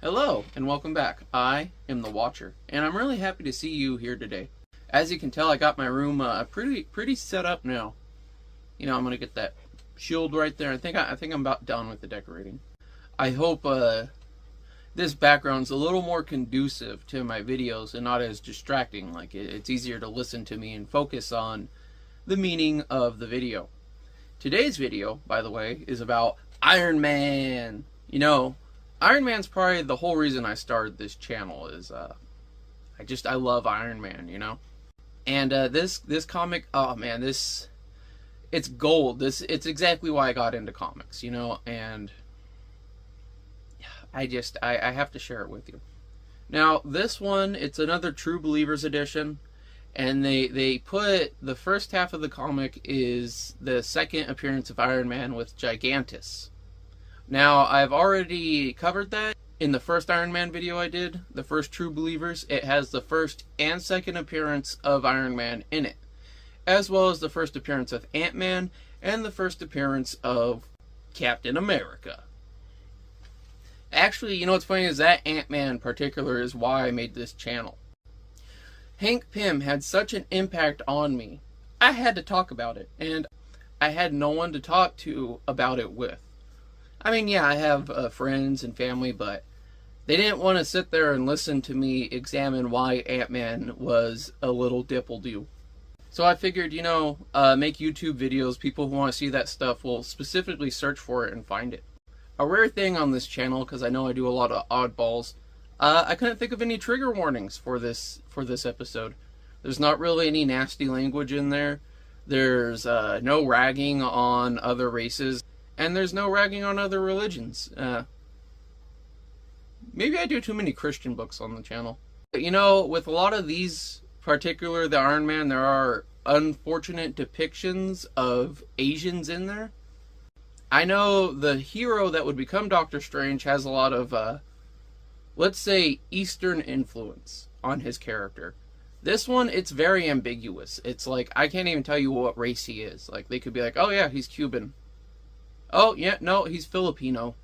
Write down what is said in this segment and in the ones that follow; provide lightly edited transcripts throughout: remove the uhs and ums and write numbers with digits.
Hello and welcome back. I am the Watcher, and I'm really happy to see you here today. As you can tell, I got my room pretty set up now. You know, I'm gonna get that shield right there. I think I'm about done with the decorating. I hope this background's a little more conducive to my videos and not as distracting. Like it's easier to listen to me and focus on the meaning of the video. Today's video, by the way, is about Ironman. You know, Iron Man's probably the whole reason I started this channel. Is I love Iron Man, you know. And this comic, oh man, it's gold. It's exactly why I got into comics, you know. And I have to share it with you. Now this one, it's another True Believers edition, and they put the first half of the comic is the second appearance of Iron Man with Gigantus. Now, I've already covered that in the first Iron Man video I did, the first True Believers. It has the first and second appearance of Iron Man in it, as well as the first appearance of Ant-Man and the first appearance of Captain America. Actually, you know what's funny is that Ant-Man in particular is why I made this channel. Hank Pym had such an impact on me, I had to talk about it, and I had no one to talk to about it with. I mean, yeah, I have friends and family, but they didn't want to sit there and listen to me examine why Ant-Man was a little dipple-do. So I figured, you know, make YouTube videos. People who want to see that stuff will specifically search for it and find it. A rare thing on this channel, because I know I do a lot of oddballs, I couldn't think of any trigger warnings for this episode. There's not really any nasty language in there. There's no ragging on other races. And there's no ragging on other religions. Maybe I do too many Christian books on the channel. You know, with a lot of these, particular the Iron Man, there are unfortunate depictions of Asians in there. I know the hero that would become Doctor Strange has a lot of, let's say, Eastern influence on his character. This one, it's very ambiguous. It's like, I can't even tell you what race he is. Like, they could be like, oh yeah, he's Cuban. Oh, yeah, no, he's Filipino.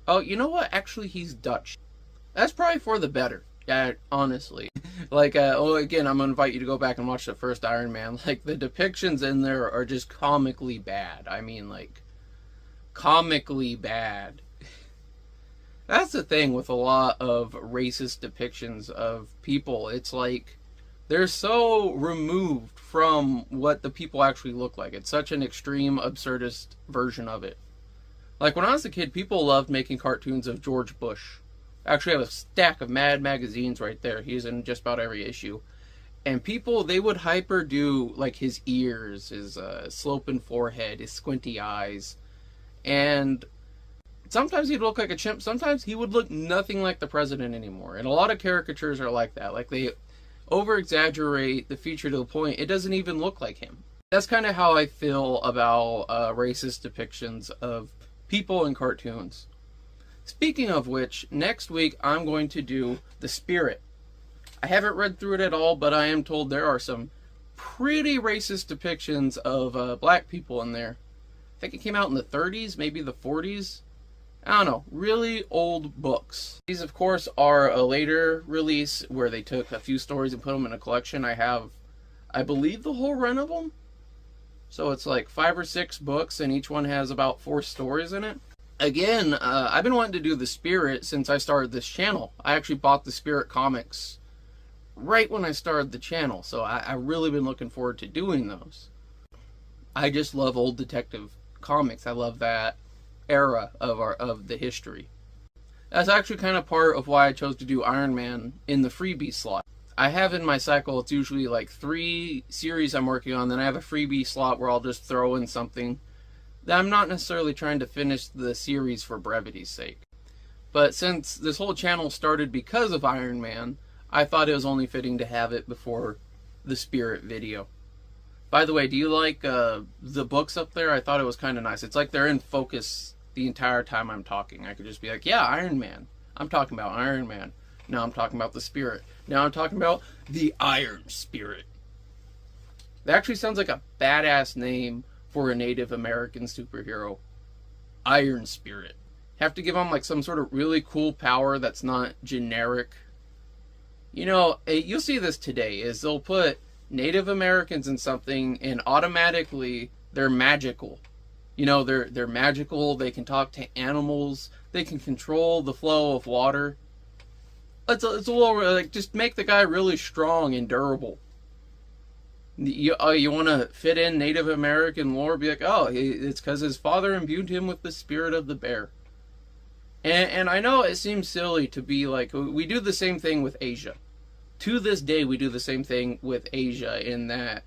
Oh, you know what? Actually, he's Dutch. That's probably for the better, honestly. Like, again, I'm going to invite you to go back and watch the first Iron Man. Like, the depictions in there are just comically bad. I mean, like, comically bad. That's the thing with a lot of racist depictions of people. It's like, they're so removed from what the people actually look like. It's such an extreme, absurdist version of it. Like, when I was a kid, people loved making cartoons of George Bush. I actually have a stack of Mad magazines right there. He's in just about every issue. And people, they would hyper do, like, his ears, his sloping forehead, his squinty eyes. And sometimes he'd look like a chimp. Sometimes he would look nothing like the president anymore. And a lot of caricatures are like that. Like, they over-exaggerate the feature to the point it doesn't even look like him. That's kind of how I feel about racist depictions of people in cartoons. Speaking of which, next week I'm going to do The Spirit. I haven't read through it at all, but I am told there are some pretty racist depictions of black people in there. I think it came out in the 30s, maybe the 40s. I don't know, really old books. These, of course, are a later release where they took a few stories and put them in a collection. I have, I believe, the whole run of them. So it's like 5 or 6 books, and each one has about 4 stories in it. Again, I've been wanting to do The Spirit since I started this channel. I actually bought The Spirit comics right when I started the channel, so I've really been looking forward to doing those. I just love old detective comics. I love that era of the history. That's actually kind of part of why I chose to do Iron Man in the freebie slot. I have in my cycle, it's usually like 3 series I'm working on, then I have a freebie slot where I'll just throw in something that I'm not necessarily trying to finish the series for brevity's sake. But since this whole channel started because of Iron Man, I thought it was only fitting to have it before the Spirit video. By the way, do you like the books up there? I thought it was kind of nice. It's like they're in focus the entire time I'm talking. I could just be like, yeah, Iron Man. I'm talking about Iron Man. Now I'm talking about the Spirit. Now I'm talking about the Iron Spirit. That actually sounds like a badass name for a Native American superhero. Iron Spirit. have to give them like some sort of really cool power that's not generic. You know, you'll see this today, is they'll put Native Americans in something and automatically they're magical. You know, they're magical, they can talk to animals, they can control the flow of water. It's a little, like, just make the guy really strong and durable. You want to fit in Native American lore, be like, oh, it's because his father imbued him with the spirit of the bear. And I know it seems silly to be like, we do the same thing with Asia. To this day, we do the same thing with Asia in that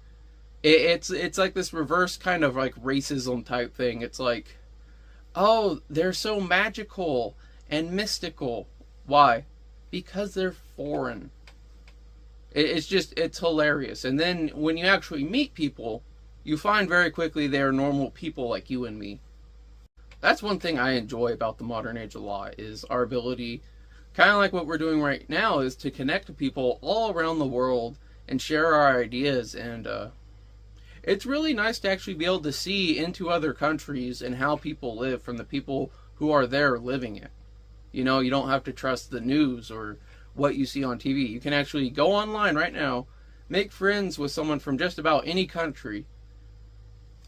it's like this reverse kind of like racism type thing. It's like, oh, they're so magical and mystical. Why? Because they're foreign. It's hilarious. And then when you actually meet people, you find very quickly they're normal people like you and me. That's one thing I enjoy about the modern age a lot, is our ability, kind of like what we're doing right now, is to connect to people all around the world and share our ideas. And it's really nice to actually be able to see into other countries and how people live from the people who are there living it. You know, you don't have to trust the news or what you see on TV. You can actually go online right now, make friends with someone from just about any country,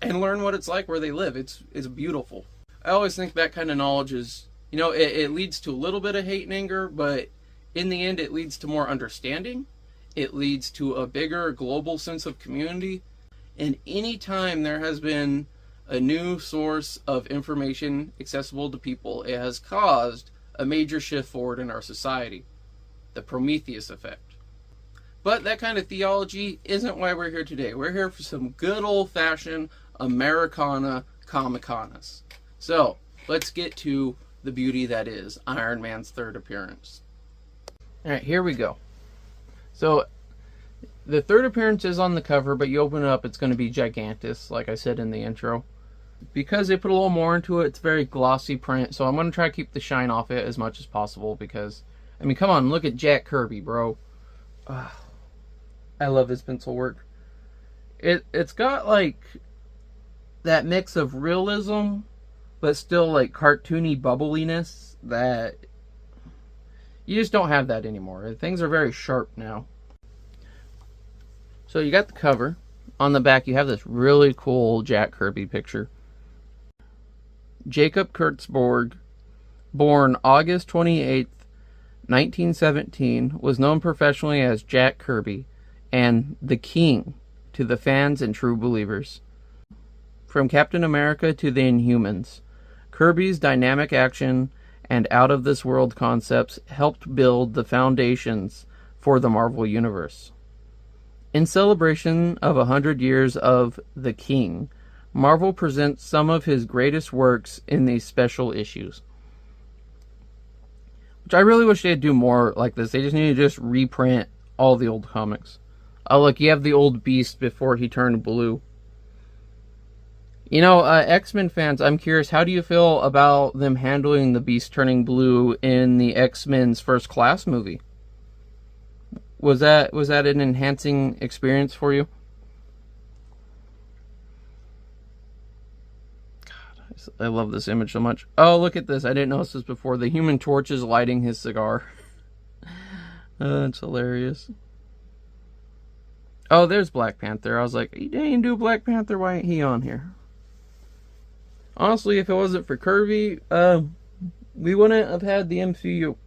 and learn what it's like where they live. It's beautiful. I always think that kind of knowledge is, you know, it leads to a little bit of hate and anger, but in the end it leads to more understanding. It leads to a bigger global sense of community. And anytime there has been a new source of information accessible to people, it has caused a major shift forward in our society. The Prometheus effect. But that kind of theology isn't why we're here today. We're here for some good old-fashioned Americana Comic-Conas. So, let's get to the beauty that is Iron Man's third appearance. Alright, here we go. So, the third appearance is on the cover, but you open it up, it's going to be Gigantus, like I said in the intro. Because they put a little more into it, it's very glossy print, so I'm going to try to keep the shine off it as much as possible, because, I mean, come on, look at Jack Kirby, bro. I love his pencil work. It's got, like, that mix of realism, but still, like, cartoony bubbliness that you just don't have that anymore. Things are very sharp now. So you got the cover. On the back, you have this really cool Jack Kirby picture. Jacob Kurtzborg, born August 28th, 1917, was known professionally as Jack Kirby and the King to the fans and true believers. From Captain America to the Inhumans, Kirby's dynamic action and out-of-this-world concepts helped build the foundations for the Marvel Universe. In celebration of 100 years of The King, Marvel presents some of his greatest works in these special issues. Which I really wish they'd do more like this. They just need to just reprint all the old comics. Oh, look, you have the old Beast before he turned blue. You know, X-Men fans, I'm curious, how do you feel about them handling the Beast turning blue in the X-Men's First Class movie? Was that an enhancing experience for you? God, I love this image so much. Oh, look at this. I didn't notice this before. The Human Torch is lighting his cigar. That's hilarious. Oh, there's Black Panther. I was like, he didn't do Black Panther. Why ain't he on here? Honestly, if it wasn't for Kirby, we wouldn't have had the MCU.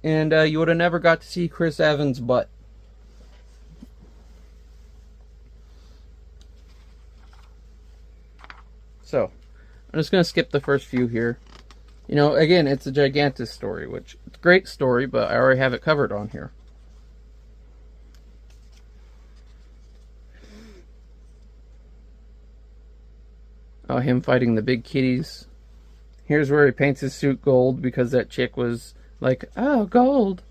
And you would have never got to see Chris Evans' butt. So, I'm just going to skip the first few here. You know, again, it's a Gigantus story, which it's a great story, but I already have it covered on here. Oh, him fighting the big kitties. Here's where he paints his suit gold because that chick was like, oh, gold.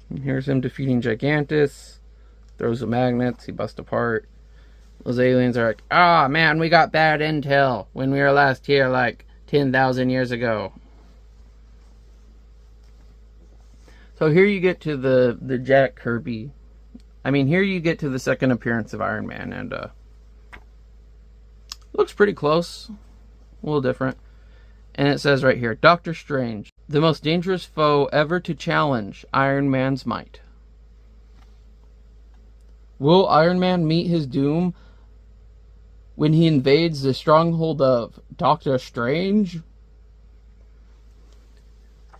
And here's him defeating Gigantus. Throws the magnets, he busts apart. Those aliens are like, ah, man, we got bad intel when we were last here like 10,000 years ago. So here you get to the Jack Kirby. I mean, here you get to the second appearance of Iron Man, and Looks pretty close. A little different. And it says right here, Doctor Strange, the most dangerous foe ever to challenge Iron Man's might. Will Iron Man meet his doom when he invades the stronghold of Doctor Strange?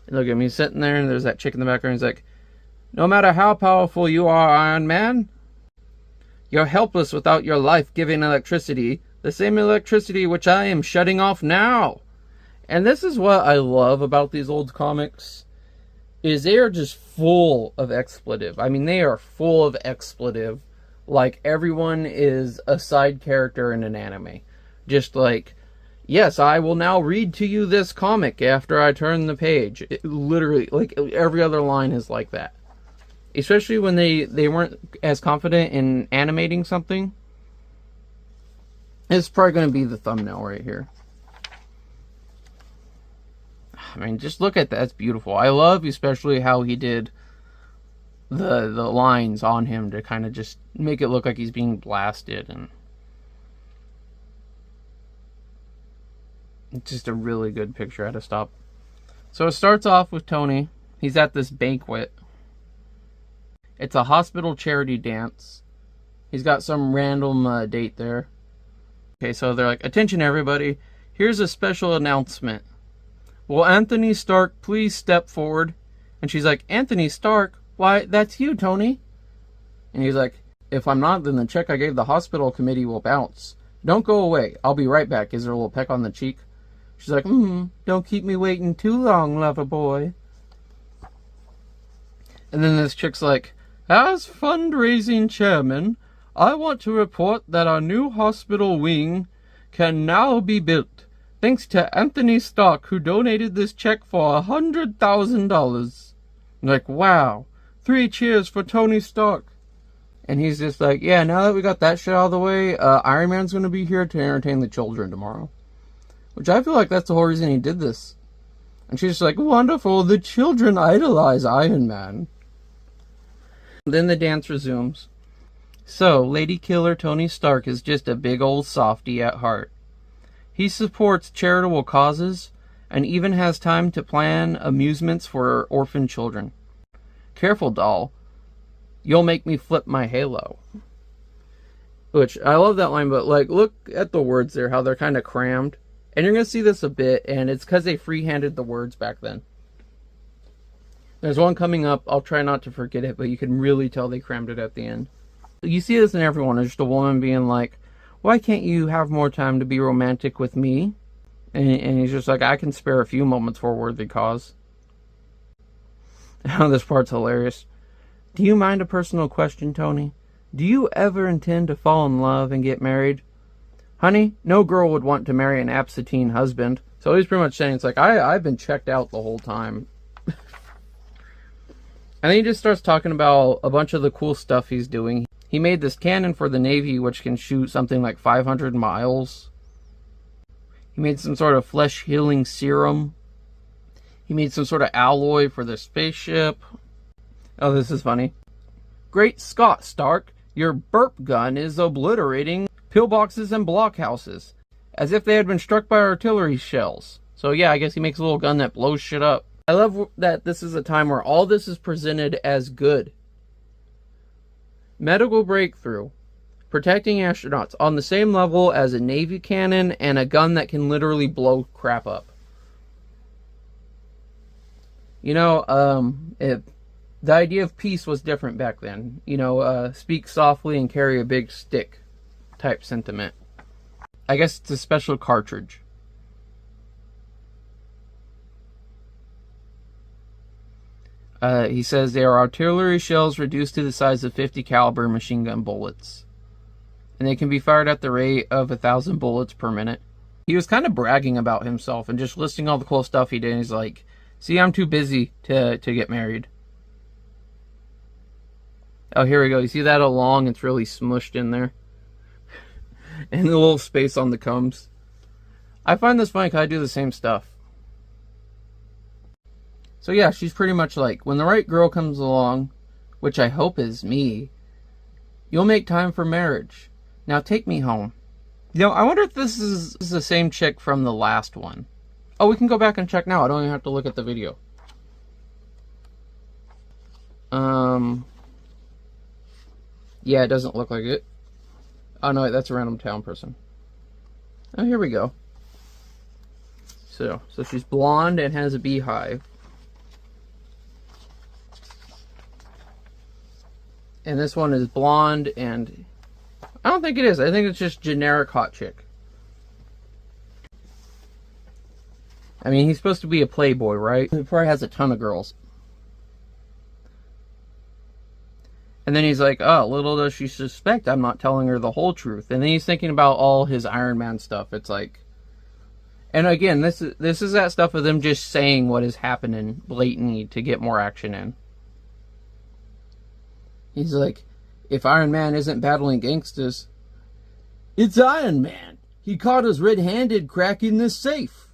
Look at me sitting there, and there's that chick in the background. He's like, no matter how powerful you are, Iron Man, you're helpless without your life-giving electricity, the same electricity which I am shutting off now. And this is what I love about these old comics, is they are just full of expletive. I mean, they are full of expletive, like everyone is a side character in an anime. Just like, yes, I will now read to you this comic after I turn the page. It, literally, like every other line is like that. Especially when they weren't as confident in animating something. It's probably going to be the thumbnail right here. I mean, just look at that. That's beautiful. I love especially how he did the lines on him to kind of just make it look like he's being blasted. And it's just a really good picture. I had to stop. So it starts off with Tony. He's at this banquet. It's a hospital charity dance. He's got some random date there. Okay, so they're like, attention everybody. Here's a special announcement. Will Anthony Stark please step forward? And she's like, Anthony Stark? Why, that's you, Tony. And he's like, if I'm not, then the check I gave the hospital committee will bounce. Don't go away. I'll be right back. Gives her a little peck on the cheek. She's like, don't keep me waiting too long, lover boy. And then this chick's like, as fundraising chairman, I want to report that our new hospital wing can now be built, thanks to Anthony Stark, who donated this check for $100,000. Like, wow. 3 cheers for Tony Stark. And he's just like, yeah, now that we got that shit out of the way, Iron Man's going to be here to entertain the children tomorrow. Which I feel like that's the whole reason he did this. And she's just like, wonderful, the children idolize Iron Man. Then the dance resumes. So, Lady Killer Tony Stark is just a big old softy at heart. He supports charitable causes, and even has time to plan amusements for orphan children. Careful, doll. You'll make me flip my halo. Which, I love that line, but like, look at the words there, how they're kind of crammed. And you're going to see this a bit, and it's because they free-handed the words back then. There's one coming up, I'll try not to forget it, but you can really tell they crammed it at the end. You see this in everyone, it's just a woman being like, why can't you have more time to be romantic with me? And he's just like, I can spare a few moments for a worthy cause. Oh, this part's hilarious. Do you mind a personal question, Tony? Do you ever intend to fall in love and get married? Honey, no girl would want to marry an absentee husband. So he's pretty much saying, it's like, I've been checked out the whole time. And then he just starts talking about a bunch of the cool stuff he's doing. He made this cannon for the Navy, which can shoot something like 500 miles. He made some sort of flesh-healing serum. He made some sort of alloy for the spaceship. Oh, this is funny. Great Scott, Stark. Your burp gun is obliterating pillboxes and blockhouses, as if they had been struck by artillery shells. So yeah, I guess he makes a little gun that blows shit up. I love that this is a time where all this is presented as good. Medical breakthrough. Protecting astronauts on the same level as a Navy cannon and a gun that can literally blow crap up. You know, the idea of peace was different back then. You know, speak softly and carry a big stick type sentiment. I guess it's a special cartridge. He says they are artillery shells reduced to the size of 50 caliber machine gun bullets. And they can be fired at the rate of 1,000 bullets per minute. He was kind of bragging about himself and just listing all the cool stuff he did. And he's like, see, I'm too busy to get married. Oh, here we go. You see that along? It's really smushed in there. And the little space on the combs. I find this funny because I do the same stuff. So yeah, she's pretty much like, when the right girl comes along, which I hope is me, you'll make time for marriage. Now take me home. You know, I wonder if this is the same chick from the last one. Oh, we can go back and check now. I don't even have to look at the video. Yeah, it doesn't look like it. Oh, no, that's a random town person. Oh, here we go. So she's blonde and has a beehive. And this one is blonde and... I don't think it is. I think it's just generic hot chick. I mean, he's supposed to be a playboy, right? He probably has a ton of girls. And then he's like, oh, little does she suspect I'm not telling her the whole truth. And then he's thinking about all his Ironman stuff. It's like... And again, this is that stuff of them just saying what is happening blatantly to get more action in. He's like, if Iron Man isn't battling gangsters, it's Iron Man. He caught us red-handed cracking this safe.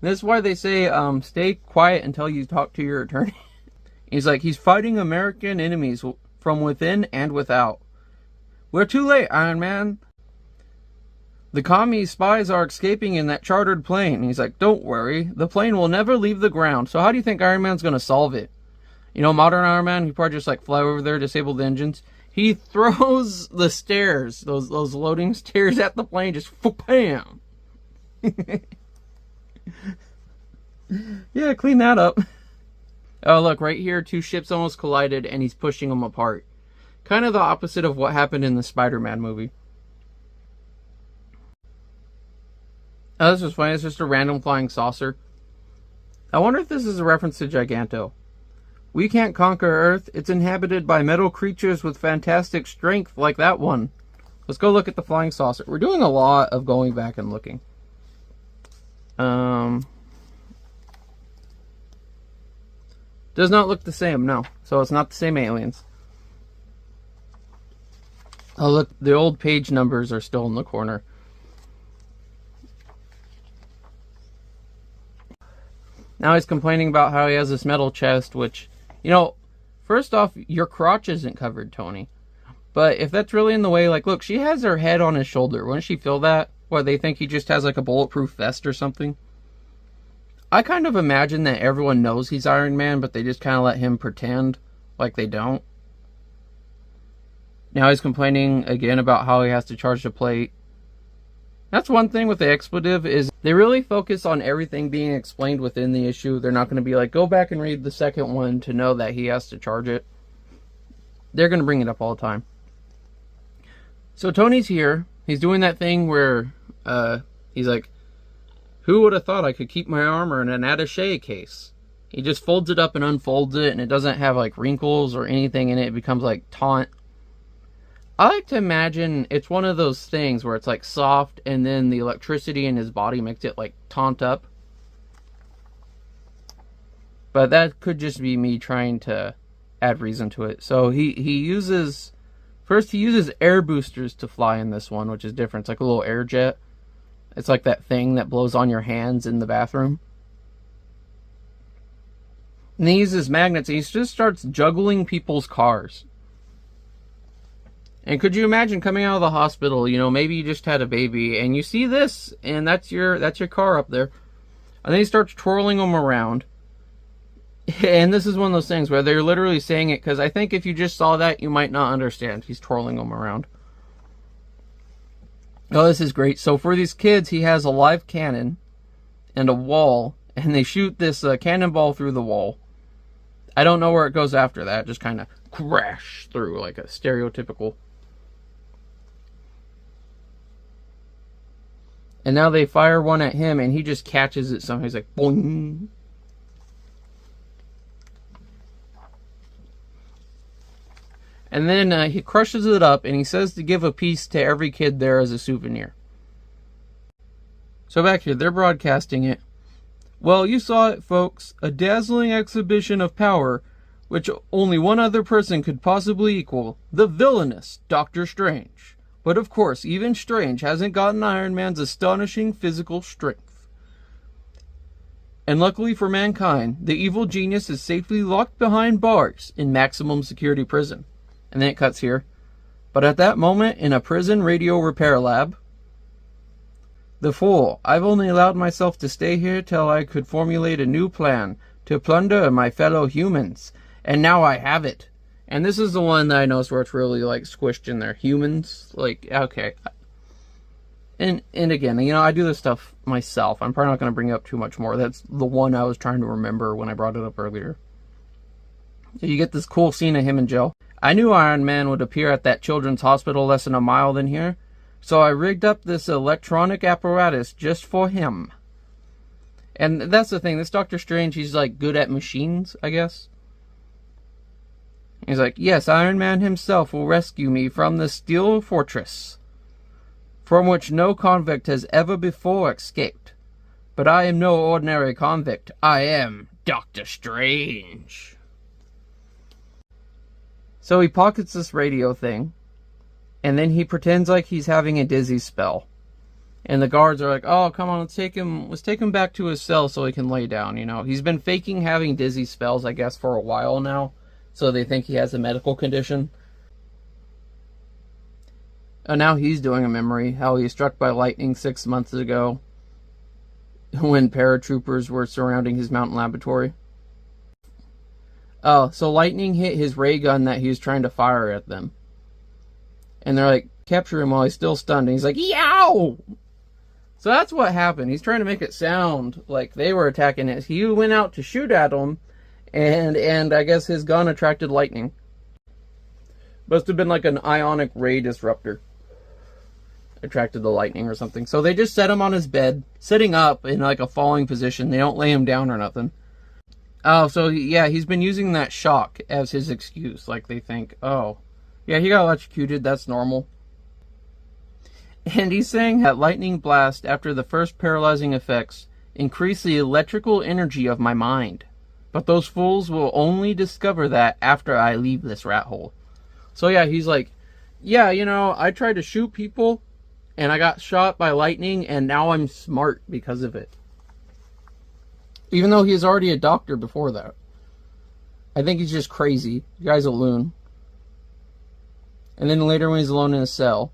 That's why they say, stay quiet until you talk to your attorney. He's like, he's fighting American enemies from within and without. We're too late, Iron Man. The commie spies are escaping in that chartered plane. He's like, don't worry. The plane will never leave the ground. So how do you think Iron Man's going to solve it? You know, modern Iron Man, he probably just like fly over there, disable the engines. He throws the stairs, those loading stairs at the plane, just bam. Yeah, clean that up. Oh, look, right here, two ships almost collided, and he's pushing them apart. Kind of the opposite of what happened in the Spider-Man movie. Oh, this was funny. It's just a random flying saucer. I wonder if this is a reference to Giganto. We can't conquer Earth. It's inhabited by metal creatures with fantastic strength like that one. Let's go look at the flying saucer. We're doing a lot of going back and looking. Does not look the same, no. So it's not the same aliens. Oh, look, the old page numbers are still in the corner. Now he's complaining about how he has this metal chest, which, you know, first off, your crotch isn't covered, Tony. But if that's really in the way, like, look, she has her head on his shoulder. Wouldn't she feel that? What, they think he just has, like, a bulletproof vest or something? I kind of imagine that everyone knows he's Iron Man, but they just kind of let him pretend like they don't. Now he's complaining again about how he has to charge the plate. That's one thing with the expletive, is they really focus on everything being explained within the issue. They're not going to be like, go back and read the second one to know that he has to charge it. They're going to bring it up all the time. So Tony's here. He's doing that thing where he's like, who would have thought I could keep my armor in an attaché case? He just folds it up and unfolds it, and it doesn't have like wrinkles or anything in it. It becomes like taunt. I like to imagine it's one of those things where it's like soft, and then the electricity in his body makes it like taunt up. But that could just be me trying to add reason to it. So he uses air boosters to fly in this one, which is different. It's like a little air jet. It's like that thing that blows on your hands in the bathroom. And he uses magnets, and he just starts juggling people's cars. And could you imagine coming out of the hospital, you know, maybe you just had a baby, and you see this, and that's your car up there. And then he starts twirling them around. And this is one of those things where they're literally saying it, because I think if you just saw that, you might not understand. He's twirling them around. Oh, this is great. So for these kids, he has a live cannon and a wall, and they shoot this cannonball through the wall. I don't know where it goes after that. Just kind of crash through like a stereotypical. And now they fire one at him, and he just catches it somehow. He's like, boing. And then he crushes it up, and he says to give a piece to every kid there as a souvenir. So back here, they're broadcasting it. Well, you saw it, folks. A dazzling exhibition of power, which only one other person could possibly equal. The villainous Dr. Strange. But of course, even Strange hasn't gotten Iron Man's astonishing physical strength. And luckily for mankind, the evil genius is safely locked behind bars in maximum security prison. And then it cuts here. But at that moment, in a prison radio repair lab, the fool, I've only allowed myself to stay here till I could formulate a new plan to plunder my fellow humans. And now I have it. And this is the one that I noticed where it's really like squished in there. Humans, like, okay. And again, you know, I do this stuff myself. I'm probably not going to bring up too much more. That's the one I was trying to remember when I brought it up earlier. So you get this cool scene of him and Joe. I knew Iron Man would appear at that children's hospital less than a mile than here, so I rigged up this electronic apparatus just for him. And that's the thing, this Doctor Strange, he's like good at machines, I guess. He's like, yes, Iron Man himself will rescue me from the steel fortress, from which no convict has ever before escaped. But I am no ordinary convict. I am Doctor Strange. So he pockets this radio thing, and then he pretends like he's having a dizzy spell. And the guards are like, oh, come on, let's take him back to his cell so he can lay down, you know. He's been faking having dizzy spells, I guess, for a while now, so they think he has a medical condition. And now he's doing a memory, how he was struck by lightning 6 months ago when paratroopers were surrounding his mountain laboratory. Oh, so lightning hit his ray gun that he was trying to fire at them. And they're like, capture him while he's still stunned. And he's like, yow! So that's what happened. He's trying to make it sound like they were attacking it. He went out to shoot at them, and I guess his gun attracted lightning. Must have been like an ionic ray disruptor. Attracted the lightning or something. So they just set him on his bed, sitting up in like a falling position. They don't lay him down or nothing. Oh, so yeah, he's been using that shock as his excuse. Like they think, oh, yeah, he got electrocuted, that's normal. And he's saying that lightning blast after the first paralyzing effects increase the electrical energy of my mind. But those fools will only discover that after I leave this rat hole. So yeah, he's like, yeah, you know, I tried to shoot people and I got shot by lightning and now I'm smart because of it. Even though he was already a doctor before that. I think he's just crazy. The guy's a loon. And then later when he's alone in a cell.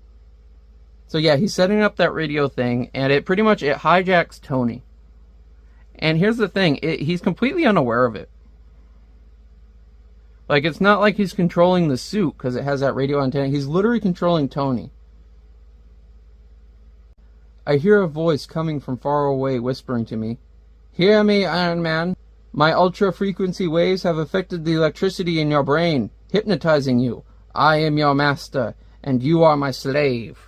So yeah, he's setting up that radio thing, and it hijacks Tony. And here's the thing, he's completely unaware of it. Like, it's not like he's controlling the suit, because it has that radio antenna. He's literally controlling Tony. I hear a voice coming from far away whispering to me, hear me, Iron Man. My ultra-frequency waves have affected the electricity in your brain, hypnotizing you. I am your master, and you are my slave.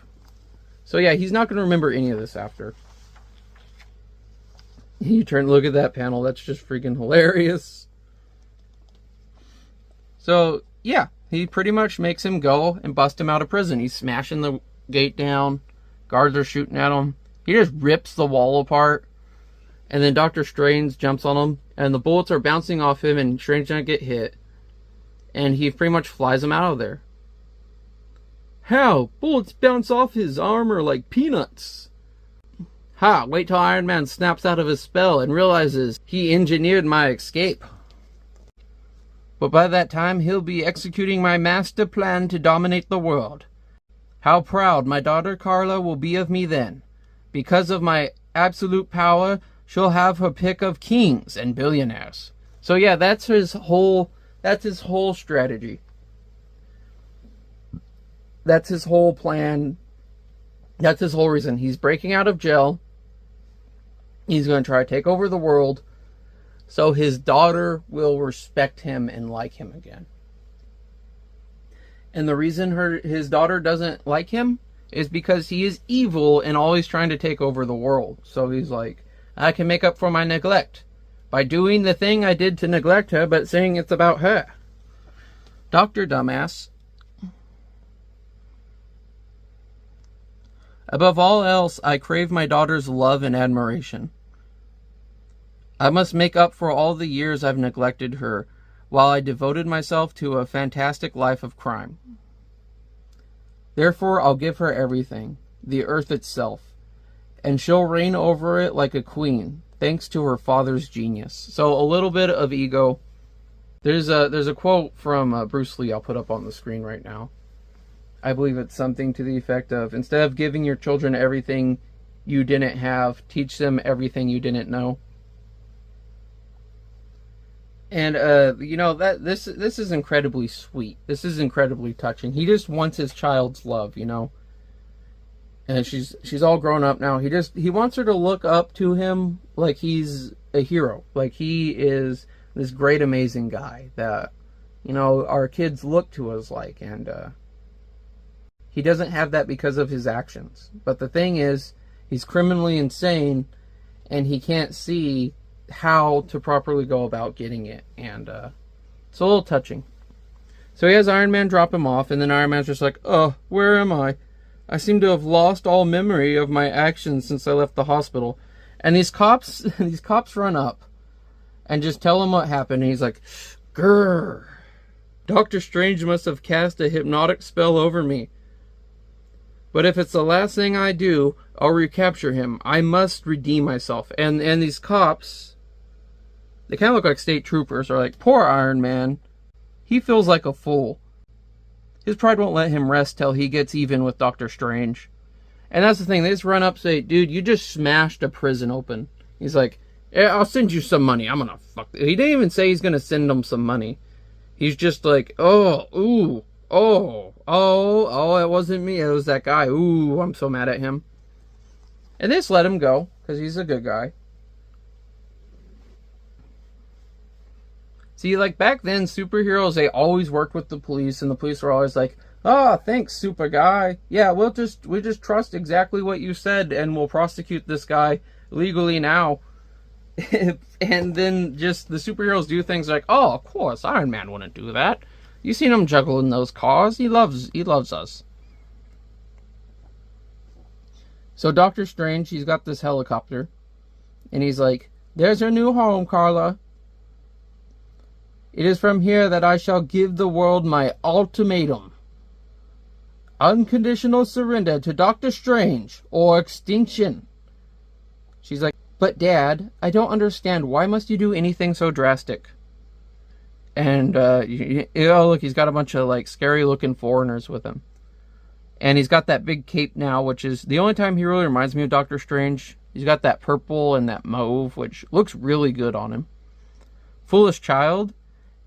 So yeah, he's not going to remember any of this after. You look at that panel, that's just freaking hilarious. So yeah, he pretty much makes him go and bust him out of prison. He's smashing the gate down, guards are shooting at him. He just rips the wall apart. And then Doctor Strange jumps on him, and the bullets are bouncing off him, and Strange doesn't get hit. And he pretty much flies him out of there. How? Bullets bounce off his armor like peanuts. Ha! Wait till Iron Man snaps out of his spell and realizes he engineered my escape. But by that time, he'll be executing my master plan to dominate the world. How proud my daughter Carla will be of me then. Because of my absolute power, she'll have her pick of kings and billionaires. So yeah, that's his whole strategy. That's his whole plan. That's his whole reason. He's breaking out of jail. He's going to try to take over the world so his daughter will respect him and like him again. And the reason his daughter doesn't like him is because he is evil and always trying to take over the world. So he's like, I can make up for my neglect by doing the thing I did to neglect her, but saying it's about her. Dr. Dumbass. Above all else, I crave my daughter's love and admiration. I must make up for all the years I've neglected her, while I devoted myself to a fantastic life of crime. Therefore, I'll give her everything, the earth itself, and she'll reign over it like a queen, thanks to her father's genius. So a little bit of ego. There's a quote from Bruce Lee I'll put up on the screen right now. I believe it's something to the effect of, instead of giving your children everything you didn't have, teach them everything you didn't know. And that this is incredibly sweet. This is incredibly touching. He just wants his child's love, And she's all grown up now. He wants her to look up to him like he's a hero, like he is this great, amazing guy that our kids look to us like. And he doesn't have that because of his actions. But the thing is, he's criminally insane, and he can't see how to properly go about getting it. And it's a little touching. So he has Iron Man drop him off, and then Iron Man's just like, "Oh, where am I? I seem to have lost all memory of my actions since I left the hospital." And these cops run up and just tell him what happened. And he's like, "Grrr. Dr. Strange must have cast a hypnotic spell over me. But if it's the last thing I do, I'll recapture him. I must redeem myself." And these cops, they kind of look like state troopers, are like, "Poor Iron Man. He feels like a fool. His pride won't let him rest till he gets even with Doctor Strange." And that's the thing. They just run up and say, "Dude, you just smashed a prison open." He's like, "Yeah, I'll send you some money. I'm gonna fuck." He didn't even say he's gonna send them some money. He's just like, "Oh, ooh, oh, it wasn't me. It was that guy. Ooh, I'm so mad at him." And they just let him go because he's a good guy. See, like back then, superheroes, they always worked with the police, and the police were always like, "Oh, thanks, super guy. Yeah, we just trust exactly what you said, and we'll prosecute this guy legally now." And then just the superheroes do things like, "Oh, of course, Iron Man wouldn't do that. You seen him juggling those cars? He loves us." So Doctor Strange, he's got this helicopter, and he's like, "There's your new home, Carla. It is from here that I shall give the world my ultimatum. Unconditional surrender to Doctor Strange or extinction." She's like, "But Dad, I don't understand. Why must you do anything so drastic?" And, look, he's got a bunch of, like, scary-looking foreigners with him. And he's got that big cape now, which is the only time he really reminds me of Doctor Strange. He's got that purple and that mauve, which looks really good on him. "Foolish child,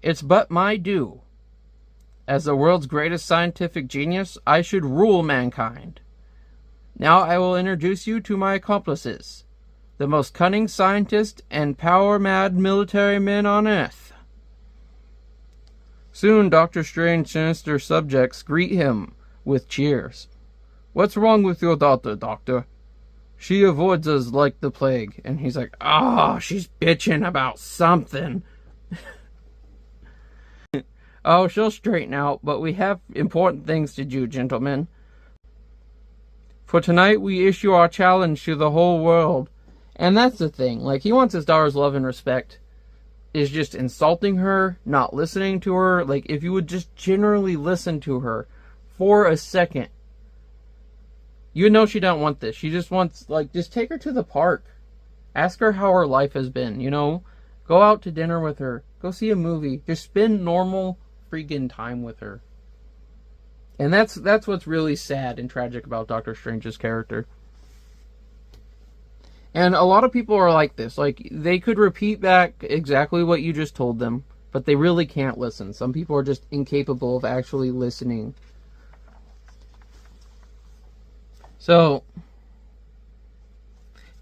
it's but my due. As the world's greatest scientific genius, I should rule mankind. Now I will introduce you to my accomplices, the most cunning scientists and power-mad military men on Earth." Soon Doctor Strange's sinister subjects greet him with cheers. "What's wrong with your daughter, Doctor? She avoids us like the plague." And he's like, "Oh, she's bitching about something." "Oh, she'll straighten out, but we have important things to do, gentlemen. For tonight we issue our challenge to the whole world." And that's the thing. Like, he wants his daughter's love and respect. Is just insulting her, not listening to her. Like, if you would just generally listen to her for a second, you know she don't want this. She just wants, like, just take her to the park. Ask her how her life has been, Go out to dinner with her. Go see a movie. Just spend normal freaking time with her. And that's what's really sad and tragic about Doctor Strange's character. And a lot of people are like this. Like, they could repeat back exactly what you just told them, but they really can't listen. Some people are just incapable of actually listening. So,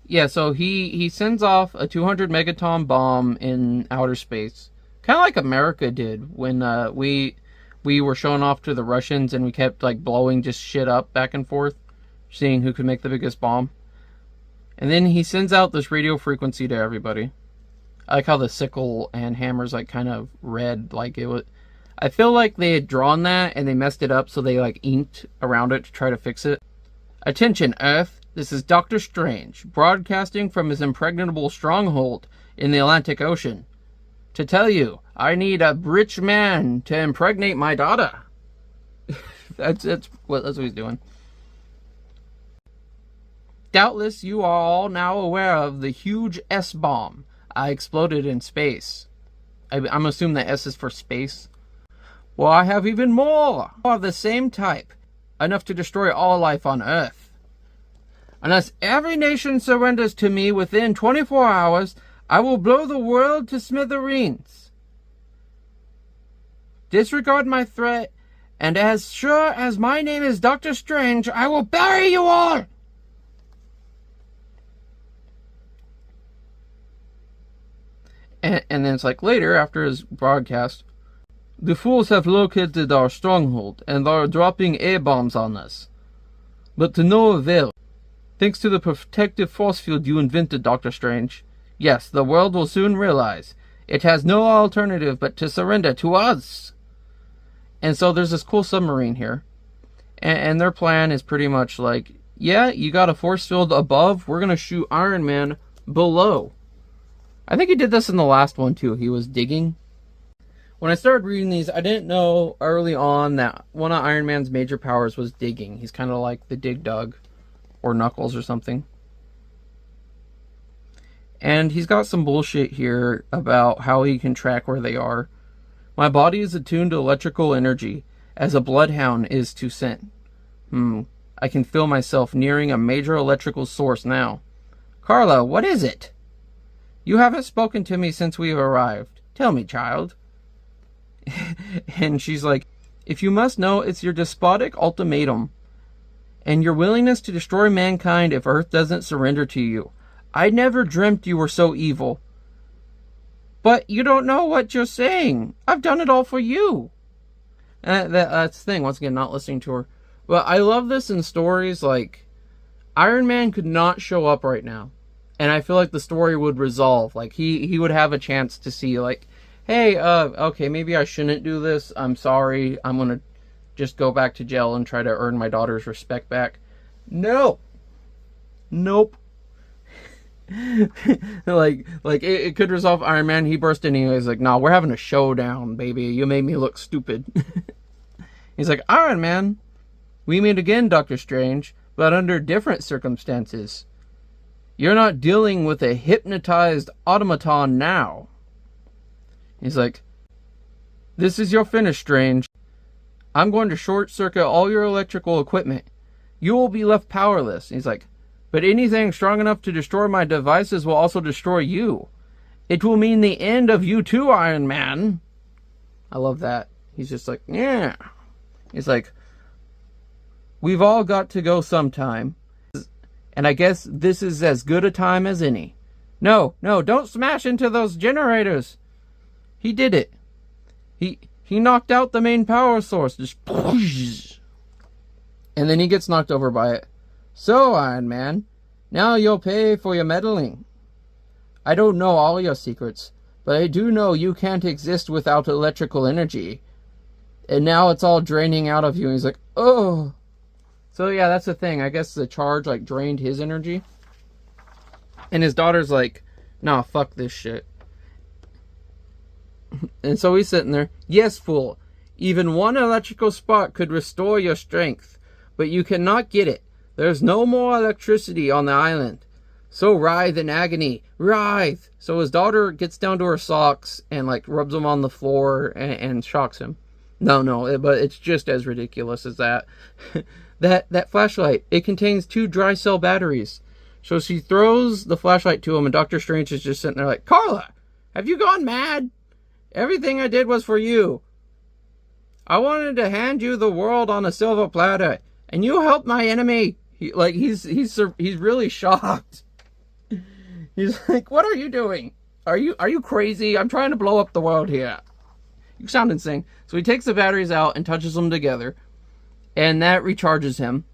yeah, so he sends off a 200 megaton bomb in outer space. Kind of like America did when we were showing off to the Russians, and we kept, like, blowing just shit up back and forth, seeing who could make the biggest bomb. And then he sends out this radio frequency to everybody. I like how the sickle and hammer's, like, kind of red. Like, it was... I feel like they had drawn that and they messed it up, so they, like, inked around it to try to fix it. "Attention, Earth. This is Doctor Strange, broadcasting from his impregnable stronghold in the Atlantic Ocean. To tell you, I need a rich man to impregnate my daughter." That's what he's doing. "Doubtless you are all now aware of the huge S-bomb I exploded in space." I'm assuming the S is for space. "Well, I have even more of the same type. enough to destroy all life on Earth. Unless every nation surrenders to me within 24 hours, I will blow the world to smithereens. Disregard my threat, and as sure as my name is Dr. Strange, I will bury you all! And then it's like later, after his broadcast, the fools have located our stronghold, and are dropping A-bombs on us. But to no avail. Thanks to the protective force field you invented, Dr. Strange. Yes, the world will soon realize it has no alternative but to surrender to us. And so there's this cool submarine here. And their plan is pretty much like, yeah, you got a force field above, we're going to shoot Iron Man below. I think he did this in the last one too. He was digging. When I started reading these, I didn't know early on that one of Iron Man's major powers was digging. He's kind of like the Dig Dug or Knuckles or something. And he's got some bullshit here about how he can track where they are. My body is attuned to electrical energy, as a bloodhound is to scent. I can feel myself nearing a major electrical source now. Carla, what is it? You haven't spoken to me since we've arrived. Tell me, child. And she's like, if you must know, it's your despotic ultimatum, and your willingness to destroy mankind if Earth doesn't surrender to you. I never dreamt you were so evil. But you don't know what you're saying. I've done it all for you. That's the thing, once again, not listening to her. But I love this in stories, like, Iron Man could not show up right now. And I feel like the story would resolve. Like, he would have a chance to see, like, hey, okay, maybe I shouldn't do this. I'm sorry. I'm going to just go back to jail and try to earn my daughter's respect back. No. Nope. like it could resolve Iron Man. He burst in and he's like, nah, we're having a showdown, baby. You made me look stupid. He's like, Iron Man, we meet again, Doctor Strange, but under different circumstances. You're not dealing with a hypnotized automaton now. He's like, this is your finish, Strange. I'm going to short-circuit all your electrical equipment. You will be left powerless. He's like, but anything strong enough to destroy my devices will also destroy you. It will mean the end of you too, Iron Man. I love that. He's just like, yeah. He's like, we've all got to go sometime. And I guess this is as good a time as any. No, don't smash into those generators. He did it. He knocked out the main power source. Just whoosh. And then he gets knocked over by it. So, Iron Man, now you'll pay for your meddling. I don't know all your secrets, but I do know you can't exist without electrical energy. And now it's all draining out of you. And he's like, oh. So yeah, that's the thing. I guess the charge like drained his energy. And his daughter's like, nah, fuck this shit. And so he's sitting there. Yes, fool. Even one electrical spark could restore your strength. But you cannot get it. There's no more electricity on the island. So writhe in agony. Writhe. So his daughter gets down to her socks and like rubs them on the floor and shocks him. No, but it's just as ridiculous as that. That flashlight, it contains 2 dry cell batteries. So she throws the flashlight to him, and Doctor Strange is just sitting there like, Carla, have you gone mad? Everything I did was for you. I wanted to hand you the world on a silver platter, and you helped my enemy. He's really shocked. He's like, what are you doing? Are you crazy? I'm trying to blow up the world here. You sound insane. So he takes the batteries out and touches them together. And that recharges him.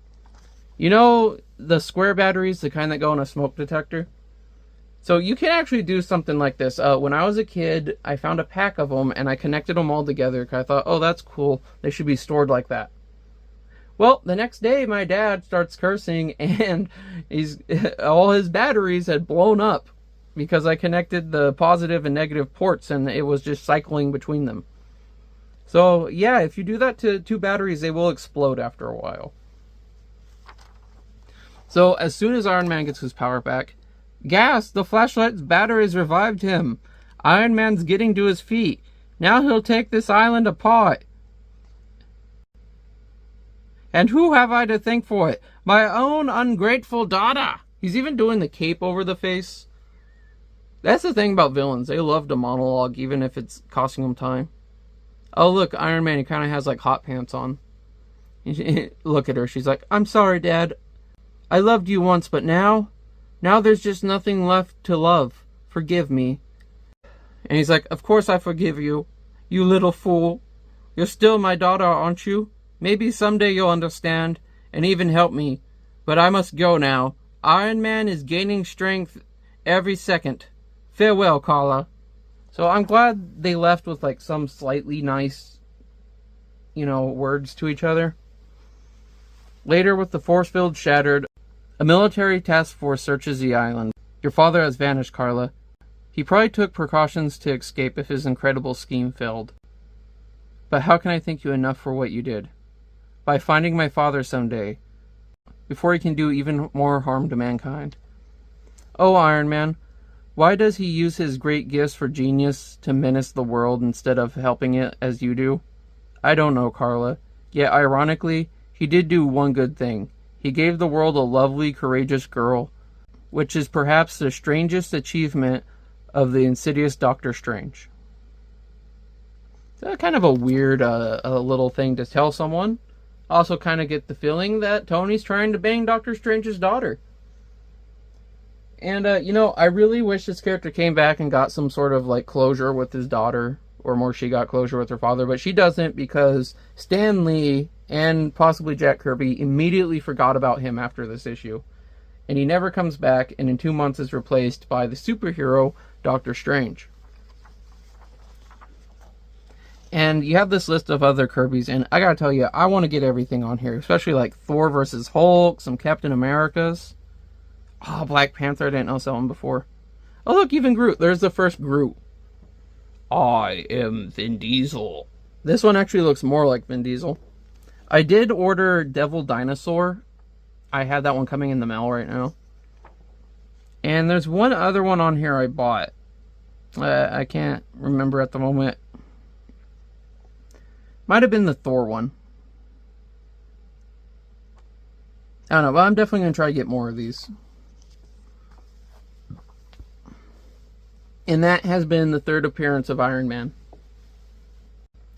You know the square batteries, the kind that go in a smoke detector? So you can actually do something like this. When I was a kid, I found a pack of them and I connected them all together because I thought, oh, that's cool. They should be stored like that. Well, the next day, my dad starts cursing and all his batteries had blown up because I connected the positive and negative ports and it was just cycling between them. So, yeah, if you do that to 2 batteries, they will explode after a while. So, as soon as Iron Man gets his power back, gas, the flashlight's batteries revived him. Iron Man's getting to his feet. Now he'll take this island apart. And who have I to thank for it? My own ungrateful daughter. He's even doing the cape over the face. That's the thing about villains. They love to monologue, even if it's costing them time. Oh, look, Iron Man, he kind of has, like, hot pants on. Look at her. She's like, I'm sorry, Dad. I loved you once, but now there's just nothing left to love. Forgive me. And he's like, of course I forgive you, you little fool. You're still my daughter, aren't you? Maybe someday you'll understand and even help me. But I must go now. Iron Man is gaining strength every second. Farewell, Carla. So I'm glad they left with, like, some slightly nice, words to each other. Later, with the force field shattered, a military task force searches the island. Your father has vanished, Carla. He probably took precautions to escape if his incredible scheme failed. But how can I thank you enough for what you did? By finding my father someday, before he can do even more harm to mankind. Oh, Iron Man, why does he use his great gifts for genius to menace the world instead of helping it as you do? I don't know, Carla. Yet, ironically, he did do one good thing. He gave the world a lovely, courageous girl, which is perhaps the strangest achievement of the insidious Doctor Strange. So kind of a weird little thing to tell someone. Also kind of get the feeling that Tony's trying to bang Doctor Strange's daughter. And, I really wish this character came back and got some sort of, like, closure with his daughter, or more, she got closure with her father, but she doesn't because Stan Lee and possibly Jack Kirby immediately forgot about him after this issue. And he never comes back, and in 2 months is replaced by the superhero Doctor Strange. And you have this list of other Kirbys, and I gotta tell you, I want to get everything on here, especially like Thor versus Hulk, some Captain Americas. Oh, Black Panther, I didn't know that one before. Oh, look, even Groot. There's the first Groot. I am Vin Diesel. This one actually looks more like Vin Diesel. I did order Devil Dinosaur. I had that one coming in the mail right now. And there's one other one on here I bought. I can't remember at the moment. Might have been the Thor one. I don't know, but I'm definitely going to try to get more of these. And that has been the third appearance of Iron Man.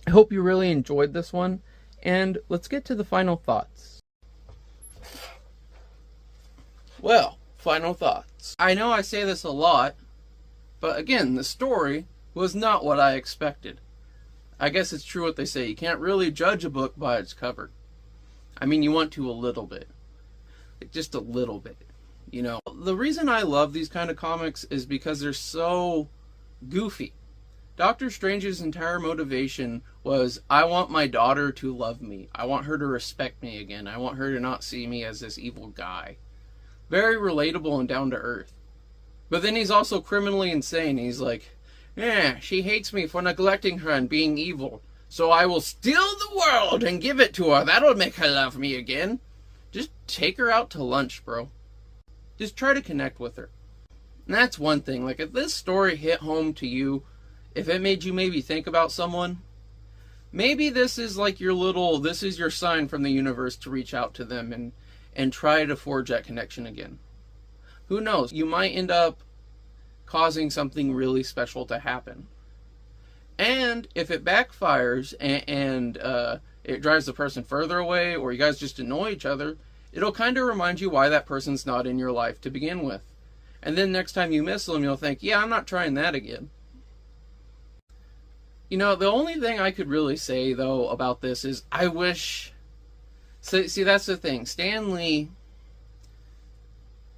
I hope you really enjoyed this one. And let's get to the final thoughts. Well, final thoughts. I know I say this a lot, but again, the story was not what I expected. I guess it's true what they say. You can't really judge a book by its cover. I mean, you want to a little bit. Just a little bit. The reason I love these kind of comics is because they're so goofy. Doctor Strange's entire motivation was, I want my daughter to love me. I want her to respect me again. I want her to not see me as this evil guy. Very relatable and down to earth. But then he's also criminally insane. He's like, she hates me for neglecting her and being evil. So I will steal the world and give it to her. That'll make her love me again. Just take her out to lunch, bro. Just try to connect with her. And that's one thing. Like, if this story hit home to you, if it made you maybe think about someone, maybe this is like this is your sign from the universe to reach out to them and try to forge that connection again. Who knows? You might end up causing something really special to happen. And if it backfires and it drives the person further away, or you guys just annoy each other, it'll kind of remind you why that person's not in your life to begin with. And then next time you miss them, you'll think, yeah, I'm not trying that again. The only thing I could really say, though, about this is I wish... See, that's the thing. Stan Lee...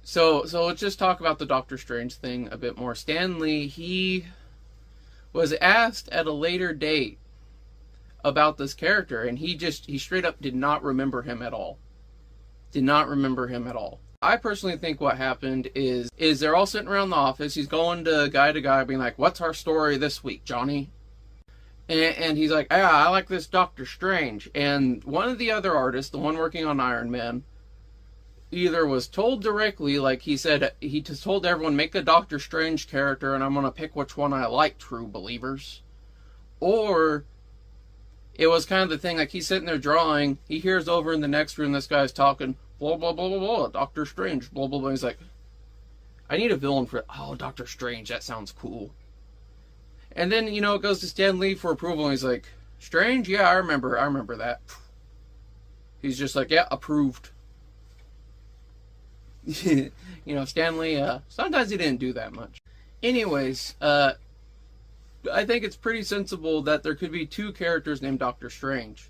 So let's just talk about the Doctor Strange thing a bit more. Stan Lee, he was asked at a later date about this character, and he straight up did not remember him at all. Did not remember him at all. I personally think what happened is they're all sitting around the office. He's going to guy being like, what's our story this week, Johnny? And he's like, I like this Doctor Strange. And one of the other artists, the one working on Iron Man, either was told directly, like he said, he just told everyone, make a Doctor Strange character and I'm going to pick which one I like, true believers. Or it was kind of the thing, like he's sitting there drawing, he hears over in the next room this guy's talking, blah, blah, blah, blah, blah, Doctor Strange, blah, blah, blah. He's like, I need a villain for, oh, Doctor Strange, that sounds cool. And then, you know, it goes to Stan Lee for approval, and he's like, Strange? Yeah, I remember that. He's just like, yeah, approved. You know, Stan Lee, sometimes he didn't do that much. Anyways, I think it's pretty sensible that there could be two characters named Doctor Strange.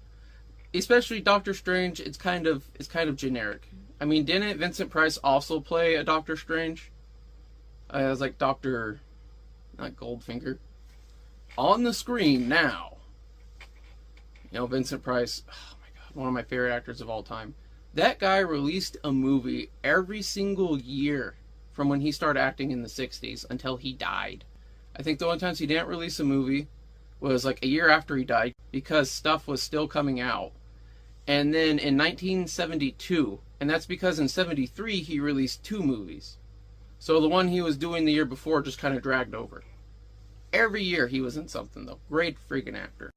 Especially Doctor Strange, it's kind of generic. I mean, didn't Vincent Price also play a Doctor Strange? It was like Dr. not Goldfinger. On the screen now. You know, Vincent Price, oh my god, one of my favorite actors of all time. That guy released a movie every single year from when he started acting in the 60s until he died. I think the only times he didn't release a movie was like a year after he died because stuff was still coming out. And then in 1972, and that's because in 73 he released 2 movies. So the one he was doing the year before just kind of dragged over. Every year he was in something though. Great freaking actor.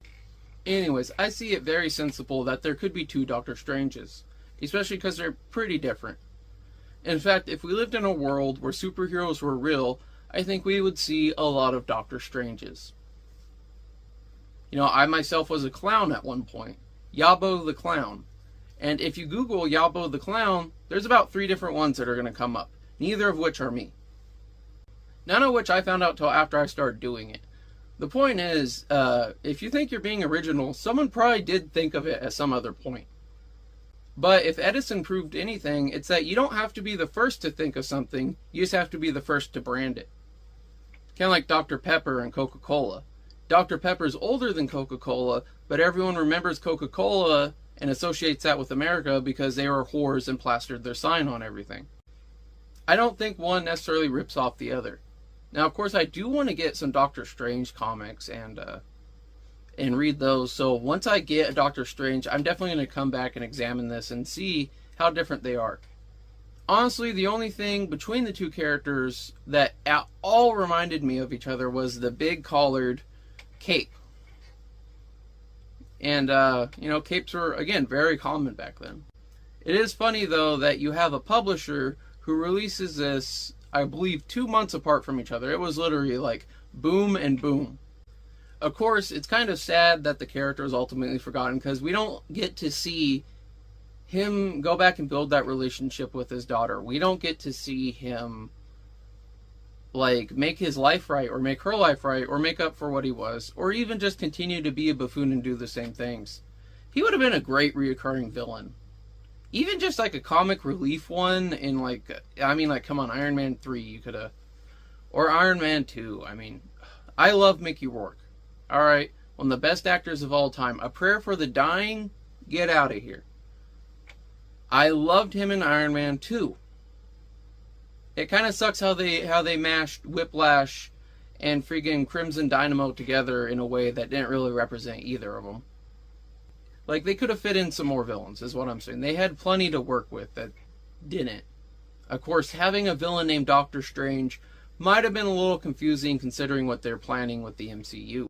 Anyways, I see it very sensible that there could be 2 Doctor Stranges. Especially because they're pretty different. In fact, if we lived in a world where superheroes were real, I think we would see a lot of Doctor Stranges. You know, I myself was a clown at one point. Yabo the Clown. And if you Google Yabo the Clown, there's about 3 different ones that are going to come up. Neither of which are me. None of which I found out till after I started doing it. The point is, if you think you're being original, someone probably did think of it at some other point. But if Edison proved anything, it's that you don't have to be the first to think of something, you just have to be the first to brand it. Kind of like Dr. Pepper and Coca-Cola. Dr. Pepper's older than Coca-Cola, but everyone remembers Coca-Cola and associates that with America because they were whores and plastered their sign on everything. I don't think one necessarily rips off the other. Now, of course, I do want to get some Doctor Strange comics and read those. So once I get a Doctor Strange, I'm definitely going to come back and examine this and see how different they are. Honestly, the only thing between the 2 characters that all reminded me of each other was the big collared cape. And, you know, capes were, again, very common back then. It is funny, though, that you have a publisher who releases this, I believe, 2 months apart from each other. It was literally like boom and boom. Of course, it's kind of sad that the character is ultimately forgotten because we don't get to see him go back and build that relationship with his daughter. We don't get to see him, like, make his life right or make her life right or make up for what he was or even just continue to be a buffoon and do the same things. He would have been a great reoccurring villain. Even just like a comic relief one in like, I mean, like, come on, Iron Man 3 you could have, or Iron Man 2. I mean, I love Mickey Rourke. Alright, one of the best actors of all time. A Prayer for the Dying? Get out of here. I loved him in Iron Man 2. It kind of sucks how they mashed Whiplash and freaking Crimson Dynamo together in a way that didn't really represent either of them. Like, they could have fit in some more villains, is what I'm saying. They had plenty to work with that didn't. Of course, having a villain named Doctor Strange might have been a little confusing considering what they're planning with the MCU.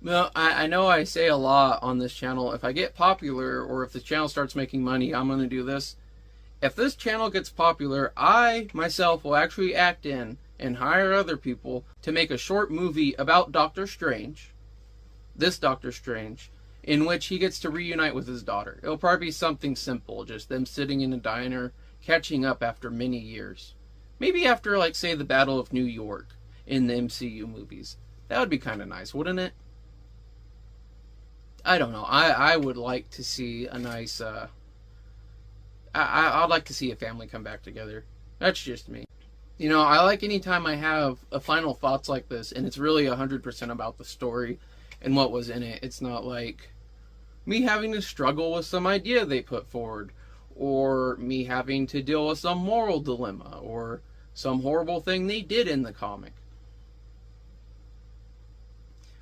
Well, I know I say a lot on this channel, if I get popular or if the channel starts making money, I'm going to do this. If this channel gets popular, I, myself, will actually act in and hire other people to make a short movie about Doctor Strange, this Doctor Strange, in which he gets to reunite with his daughter. It'll probably be something simple, just them sitting in a diner, catching up after many years. Maybe after, like, say, the Battle of New York in the MCU movies. That would be kind of nice, wouldn't it? I don't know. I would like to see a nice, I'd like to see a family come back together. That's just me. You know, I like anytime I have a final thoughts like this, and it's really 100% about the story and what was in it. It's not like me having to struggle with some idea they put forward, or me having to deal with some moral dilemma, or some horrible thing they did in the comic.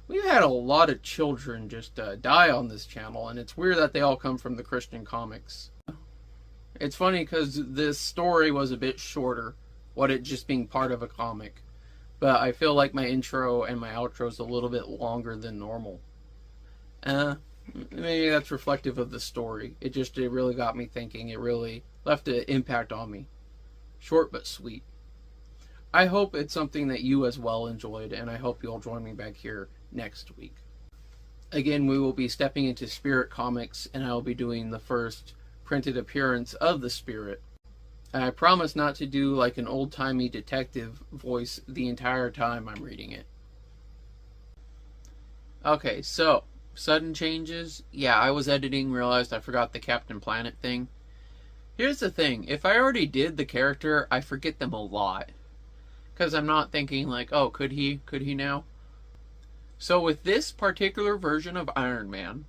We've had a lot of children just die on this channel, and it's weird that they all come from the Christian comics. It's funny because this story was a bit shorter, what it just being part of a comic. But I feel like my intro and my outro is a little bit longer than normal. Maybe that's reflective of the story. It really got me thinking. It really left an impact on me. Short but sweet. I hope it's something that you as well enjoyed, and I hope you'll join me back here next week. Again, we will be stepping into Spirit Comics, and I will be doing the first printed appearance of the Spirit. And I promise not to do like an old-timey detective voice the entire time I'm reading it. Okay, so, sudden changes. Yeah, I was editing, realized I forgot the Captain Planet thing. Here's the thing, if I already did the character, I forget them a lot. Because I'm not thinking like, oh, could he now? So with this particular version of Iron Man,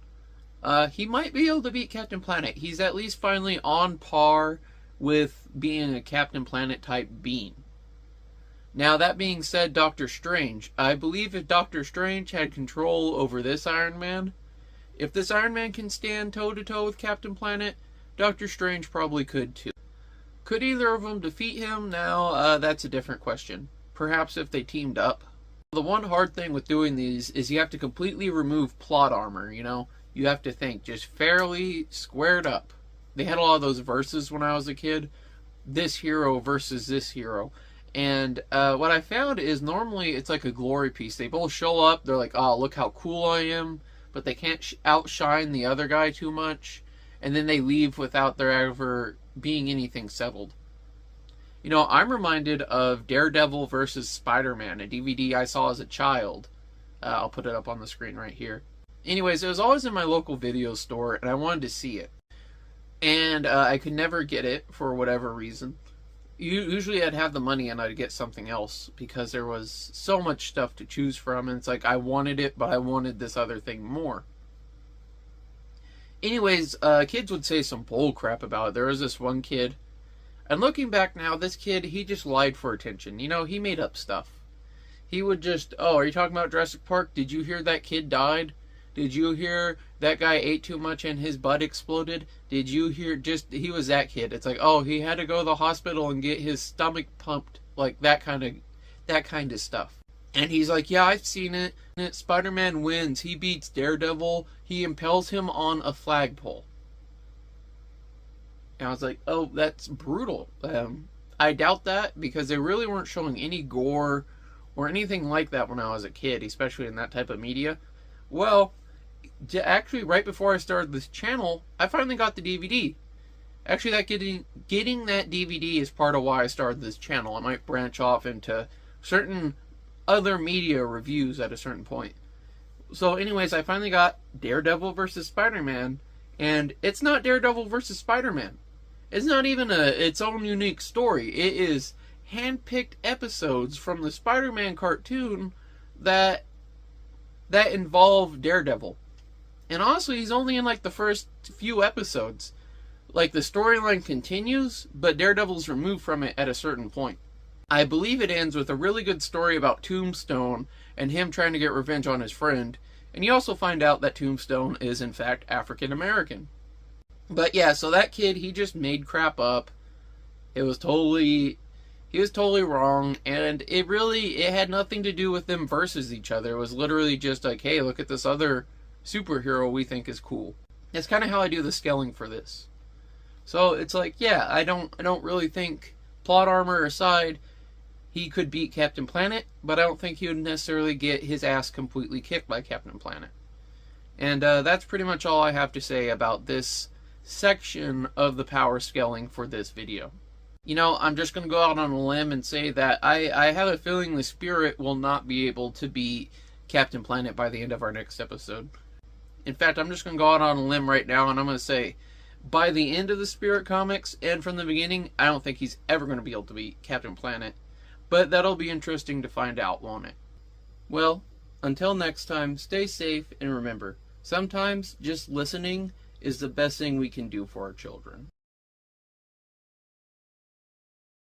he might be able to beat Captain Planet. He's at least finally on par with being a Captain Planet type being. Now that being said, Doctor Strange, I believe if Doctor Strange had control over this Iron Man, if this Iron Man can stand toe-to-toe with Captain Planet, Doctor Strange probably could too. Could either of them defeat him? Now, that's a different question. Perhaps if they teamed up. The one hard thing with doing these is you have to completely remove plot armor, you know? You have to think just fairly squared up. They had a lot of those verses when I was a kid. This hero versus this hero. And what I found is normally it's like a glory piece. They both show up, they're like, oh, look how cool I am. But they can't outshine the other guy too much. And then they leave without there ever being anything settled. You know, I'm reminded of Daredevil versus Spider-Man, a DVD I saw as a child. I'll put it up on the screen right here. Anyways, it was always in my local video store, and I wanted to see it. And I could never get it for whatever reason. Usually I'd have the money and I'd get something else because there was so much stuff to choose from, and it's like I wanted it, but I wanted this other thing more. Anyways, kids would say some bull crap about it. There was this one kid, and looking back now, this kid, he just lied for attention. You know, he made up stuff. He would just, oh, are you talking about Jurassic Park? Did you hear that kid died? Did you hear that guy ate too much and his butt exploded? Did you hear he was that kid. It's like, oh, he had to go to the hospital and get his stomach pumped, like that kind of stuff. And he's like, yeah, I've seen it. Spider-Man wins. He beats Daredevil. He impels him on a flagpole. And I was like, oh, that's brutal. I doubt that because they really weren't showing any gore or anything like that when I was a kid, especially in that type of media. Well, actually, right before I started this channel, I finally got the DVD. Actually, that getting that DVD is part of why I started this channel. I might branch off into certain other media reviews at a certain point. So anyways, I finally got Daredevil versus Spider-Man, and it's not Daredevil versus Spider-Man. It's not even its own unique story. It is hand-picked episodes from the Spider-Man cartoon that involve Daredevil. And honestly, he's only in like the first few episodes. Like the storyline continues, but Daredevil's removed from it at a certain point. I believe it ends with a really good story about Tombstone and him trying to get revenge on his friend. And you also find out that Tombstone is in fact African American. But yeah, so that kid, he just made crap up. He was totally wrong, and it had nothing to do with them versus each other. It was literally just like, hey, look at this other superhero we think is cool. That's kind of how I do the scaling for this. So it's like, yeah, I don't really think, plot armor aside, he could beat Captain Planet, but I don't think he would necessarily get his ass completely kicked by Captain Planet. And that's pretty much all I have to say about this section of the power scaling for this video. You know, I'm just going to go out on a limb and say that I have a feeling the Spirit will not be able to beat Captain Planet by the end of our next episode. In fact, I'm just going to go out on a limb right now, and I'm going to say, by the end of the Spirit comics, and from the beginning, I don't think he's ever going to be able to beat Captain Planet. But that'll be interesting to find out, won't it? Well, until next time, stay safe, and remember, sometimes just listening is the best thing we can do for our children.